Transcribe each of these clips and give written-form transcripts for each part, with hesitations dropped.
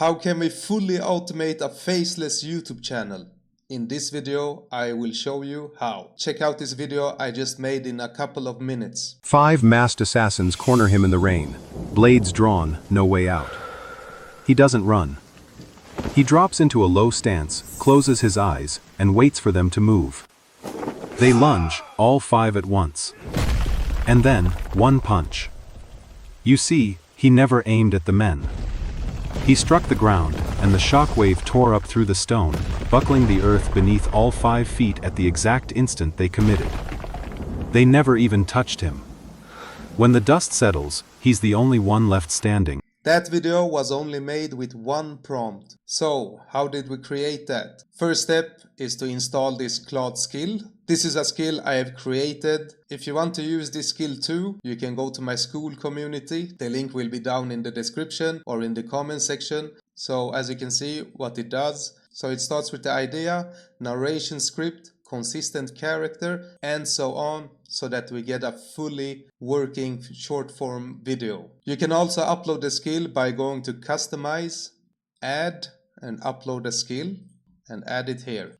How can we fully automate a faceless YouTube channel? In this video, I will show you how. Check out this video I just made in a couple of minutes. 5 masked assassins corner him in the rain. Blades drawn, no way out. He doesn't run. He drops into a low stance, closes his eyes, and waits for them to move. They lunge, all 5 at once. And then, one punch. You see, he never aimed at the men. He struck the ground, and the shockwave tore up through the stone, buckling the earth beneath all 5 feet at the exact instant they committed. They never even touched him. When the dust settles, he's the only one left standing. That video was only made with one prompt. So, how did we create that? First step is to install this Claude skill. This is a skill I have created. If you want to use this skill too, you can go to my school community. The link will be down in the description or in the comment section. So as you can see what it does. So it starts with the idea, narration script, consistent character, and so on, so that we get a fully working short form video. You can also upload the skill by going to customize, add, and upload a skill, and add it here.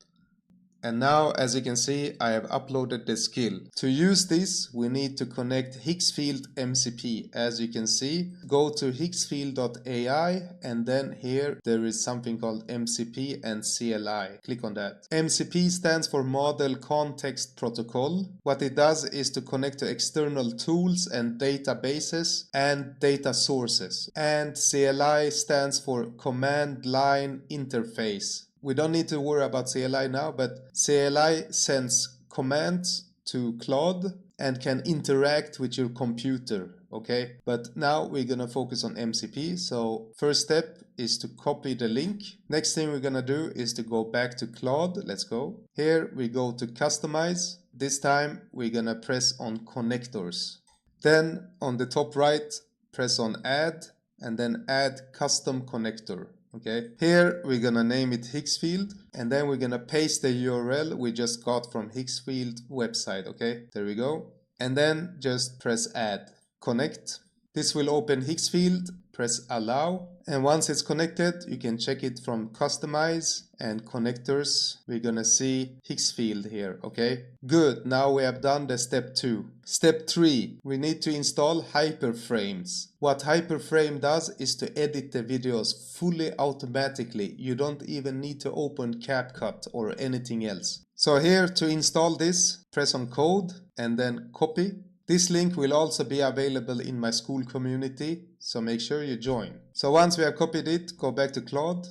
And now, as you can see, I have uploaded the skill. To use this, we need to connect Higgsfield MCP. As you can see, go to Higgsfield.ai, and then here there is something called MCP and CLI. Click on that. MCP stands for Model Context Protocol. What it does is to connect to external tools and databases and data sources. And CLI stands for Command Line Interface. We don't need to worry about CLI now, but CLI sends commands to Claude and can interact with your computer, okay? But now we're gonna focus on MCP. So first step is to copy the link. Next thing we're gonna do is to go back to Claude. Let's go. Here we go to customize. This time we're gonna press on connectors. Then on the top right, press on add, and then add custom connector. Okay, here we're gonna name it Higgsfield, and then we're gonna paste the URL we just got from Higgsfield website. Okay, there we go. And then just press add, connect. This will open Higgsfield, press allow, and once it's connected, you can check it from customize and connectors. We're gonna see Higgsfield here. Okay, good. Now we have done the step 2. Step 3, we need to install HyperFrames. What HyperFrame does is to edit the videos fully automatically. You don't even need to open CapCut or anything else. So here to install this, press on code and then copy. This link will also be available in my school community, so make sure you join. So once we have copied it, go back to Claude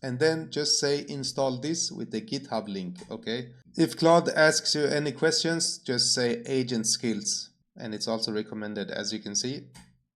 and then just say install this with the GitHub link, okay? If Claude asks you any questions, just say agent skills, and it's also recommended, as you can see.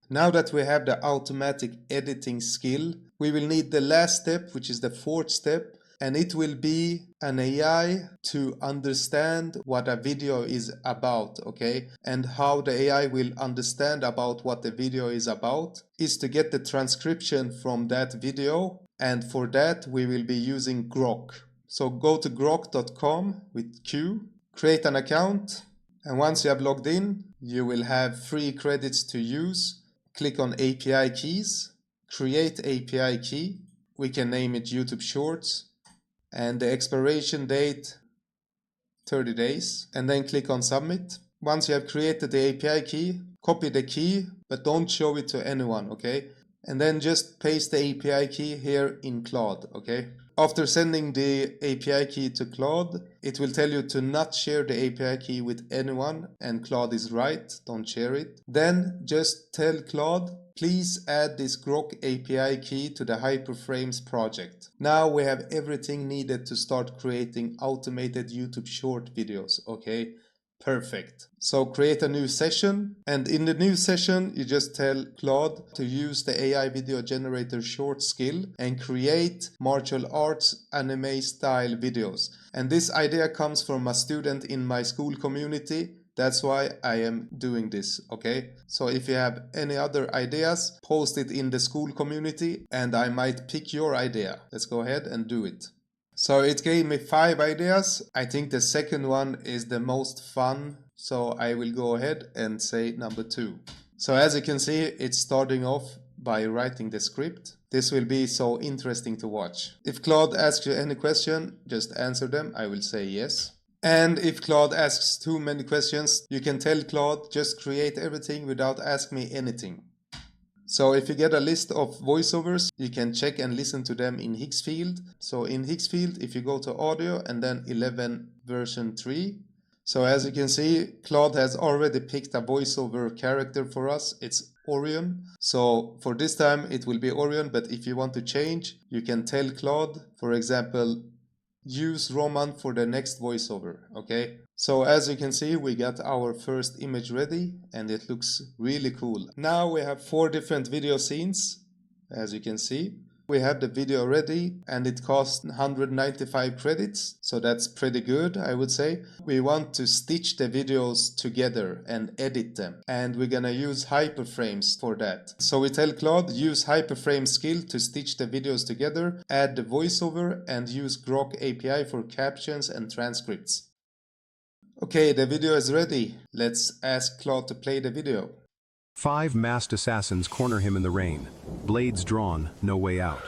Now that we have the automatic editing skill, we will need the last step, which is the 4th step, and it will be an AI to understand what a video is about, okay? And how the AI will understand about what the video is about is to get the transcription from that video, and for that we will be using Grok. So go to grok.com with Q, create an account, and once you have logged in, you will have free credits to use. Click on API keys, create API key, we can name it YouTube Shorts, and the expiration date 30 days, and then click on submit. Once you have created the API key, copy the key, but don't show it to anyone, okay? And then just paste the API key here in Claude, okay? After sending the API key to Claude, it will tell you to not share the API key with anyone, and Claude is right, don't share it. Then just tell Claude, please add this Grok API key to the HyperFrames project. Now we have everything needed to start creating automated YouTube short videos, okay? Perfect. So create a new session, and in the new session you just tell Claude to use the AI video generator short skill and create martial arts anime style videos. And this idea comes from a student in my school community. That's why I am doing this, okay? So if you have any other ideas, post it in the school community and I might pick your idea. Let's go ahead and do it. So it gave me 5 ideas. I think the second one is the most fun. So I will go ahead and say number 2. So as you can see, it's starting off by writing the script. This will be so interesting to watch. If Claude asks you any question, just answer them. I will say yes. And if Claude asks too many questions, you can tell Claude, just create everything without asking me anything. So if you get a list of voiceovers, you can check and listen to them in Higgsfield. So in Higgsfield, if you go to audio and then 11 version 3, so as you can see, Claude has already picked a voiceover character for us. It's Orion. So for this time, it will be Orion, but if you want to change, you can tell Claude, for example, use Roman for the next voiceover, okay? So as you can see, we got our first image ready and it looks really cool. Now we have 4 different video scenes, as you can see. We have the video ready and it costs 195 credits, so that's pretty good, I would say. We want to stitch the videos together and edit them, and we're gonna use HyperFrames for that. So we tell Claude, use HyperFrames skill to stitch the videos together, add the voiceover, and use Grok API for captions and transcripts. Okay, the video is ready. Let's ask Claude to play the video. 5 masked assassins corner him in the rain. Blades drawn, no way out.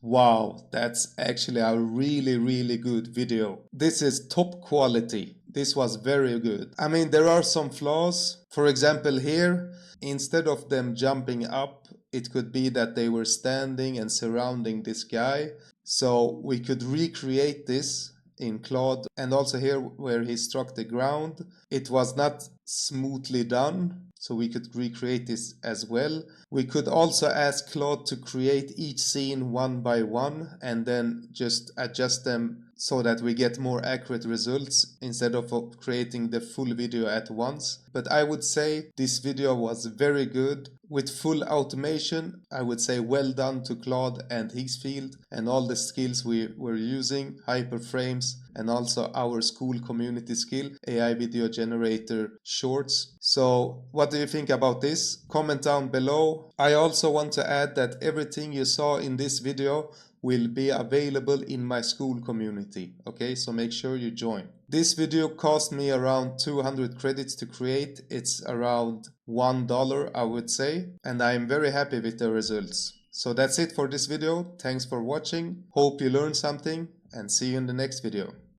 Wow, that's actually a really good video. This is top quality. This was very good. I mean, there are some flaws. For example, here, instead of them jumping up, it could be that they were standing and surrounding this guy. So we could recreate this in Claude, and also here where he struck the ground, it was not smoothly done. So we could recreate this as well. We could also ask Claude to create each scene one by one and then just adjust them so that we get more accurate results instead of creating the full video at once. But I would say this video was very good. With full automation, I would say well done to Claude and Higgsfield and all the skills we were using, HyperFrames, and also our school community skill, AI video generator shorts. So what do you think about this? Comment down below. I also want to add that everything you saw in this video will be available in my school community, okay? So make sure you join. This video cost me around 200 credits to create. It's around $1, I would say, and I'm very happy with the results. So that's it for this video. Thanks for watching. Hope you learned something and see you in the next video.